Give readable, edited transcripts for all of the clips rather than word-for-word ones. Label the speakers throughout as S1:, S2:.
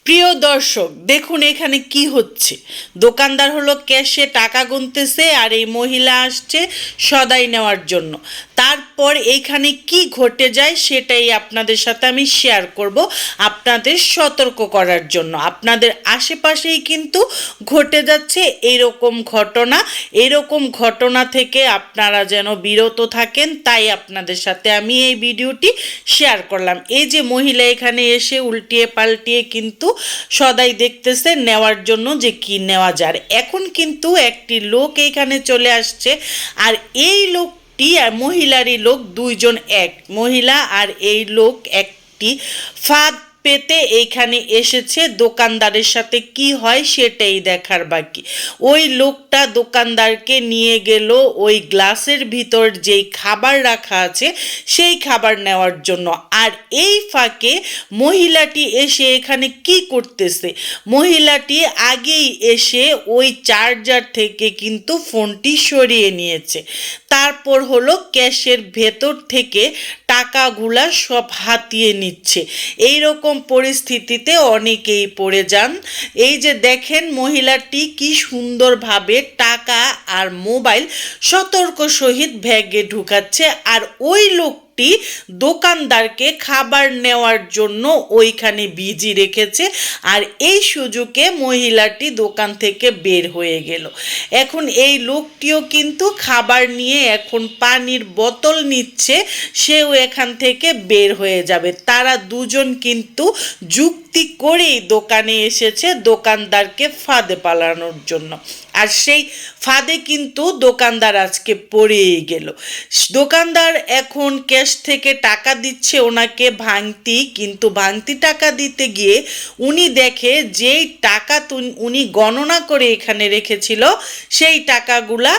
S1: প্রিয় দর্শক, দেখুন এখানে কি হচ্ছে। দোকানদার হলো ক্যাশে টাকা গুনতেছে আর এই মহিলা আসছে সদাই নেওয়ার জন্য। তারপর এইখানে কি ঘটে যায় সেটাই আপনাদের সাথে আমি শেয়ার করব, আপনাদের সতর্ক করার জন্য। আপনাদের আশেপাশেই কিন্তু ঘটে যাচ্ছে এরকম ঘটনা। এরকম ঘটনা থেকে আপনারা যেন বিরত থাকেন, তাই আপনাদের সাথে আমি এই ভিডিওটি শেয়ার করলাম। এই যে মহিলা এখানে এসে উল্টিয়ে পাল্টিয়ে কিন্তু সদাই দেখতেছে নেওয়ার জন্য যে কি নেওয়া যায়। এখন কিন্তু একটি লোক এখানে চলে আসছে, আর এই লোকটি আর মহিলারই লোক দুইজন এক। মহিলা আর এই লোক একটি ফাঁদ পেতে এইখানে এসেছে। দোকানদারের সাথে কি হয় সেটাই দেখার বাকি। ওই লোকটা দোকানদারকে নিয়ে গেল ওই গ্লাসের ভিতর যেই খাবার রাখা আছে সেই খাবার নেওয়ার জন্য। আর এই ফাঁকে মহিলাটি এসে এখানে কি করতেছে, মহিলাটি আগেই এসে ওই চার্জার থেকে কিন্তু ফোনটি সরিয়ে নিয়েছে। তারপর হলো ক্যাশের ভেতর থেকে টাকাগুলা সব হাতিয়ে নিচ্ছে। এই রকম পরিস্থিতিতে অনেকেই পড়ে যান। এই যে দেখেন মহিলাটি কি সুন্দরভাবে টাকা আর মোবাইল সতর্ক সহিত ব্যাগে ঢুকাচ্ছে, আর ওই লোক দোকানদারকে খাবার নেওয়ার জন্য ওইখানে বিজি রেখেছে। আর এই সুযোগে মহিলাটি দোকান থেকে বের হয়ে গেল। এখন এই লোকটিও কিন্তু খাবার নিয়ে এখন পানির বোতল নিচ্ছে, সেও এখান থেকে বের হয়ে যাবে। তারা দুজন কিন্তু যুক্তি করেই দোকানে এসেছে দোকানদারকে ফাঁদে পালানোর জন্য। আর সেই ফাঁদে কিন্তু দোকানদার আজকে পড়েই গেল। দোকানদার এখন ক্যাশ থেকে টাকা দিচ্ছে ওনাকে ভাঙতি, কিন্তু ভাঙতি টাকা দিতে গিয়ে উনি দেখে যেই টাকা উনি গণনা করে এখানে রেখেছিল সেই টাকাগুলা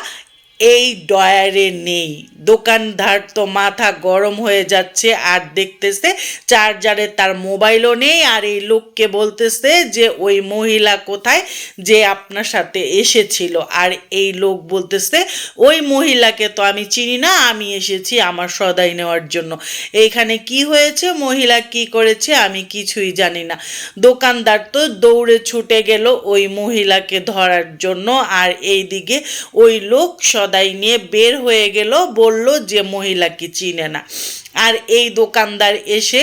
S1: এই ডয়ারে নেই। দোকানদার তো মাথা গরম হয়ে যাচ্ছে, আর দেখতেছে চার্জারে তার মোবাইলও নেই। আর এই লোককে বলতেছে যে ওই মহিলা কোথায় যে আপনার সাথে এসেছিল। আর এই লোক বলতেছে ওই মহিলাকে তো আমি চিনি না, আমি এসেছি আমার সদাই নেওয়ার জন্য। এইখানে কি হয়েছে, মহিলা কি করেছে আমি কিছুই জানি না। দোকানদার তো দৌড়ে ছুটে গেল ওই মহিলাকে ধরার জন্য, আর এইদিকে ওই লোক সদাই নিয়ে বের হয়ে গেল, বলল যে মহিলাকে চিনে না। আর এই দোকানদার এসে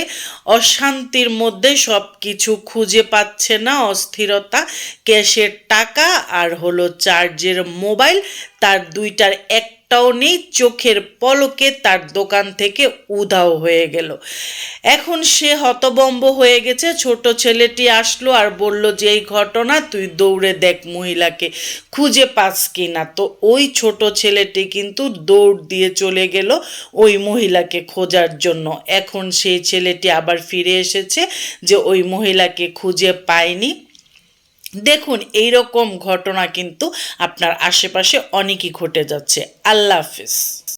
S1: অশান্তির মধ্যে সব কিছু খুঁজে পাচ্ছে না, অস্থিরতা, ক্যাশের টাকা আর হলো চার্জের মোবাইল, তার দুইটার একটাও নেই। চোখের পলকে তার দোকান থেকে উধাও হয়ে গেল। এখন সে হতভম্ব হয়ে গেছে। ছোট ছেলেটি আসলো আর বলল যে এই ঘটনা তুই দৌড়ে দেখ মহিলাকে খুঁজে পাস কিনা। তো ওই ছোট ছেলেটি কিন্তু দৌড় দিয়ে চলে গেল ওই মহিলাকে খোঁজার জন্য। এখন সেই ছেলেটি আবার ফিরে এসেছে যে ওই মহিলাকে খুঁজে পায়নি। দেখুন এইরকম ঘটনা কিন্তু আপনার আশেপাশে অনেকই ঘটে যাচ্ছে। আল্লাহ হাফেজ।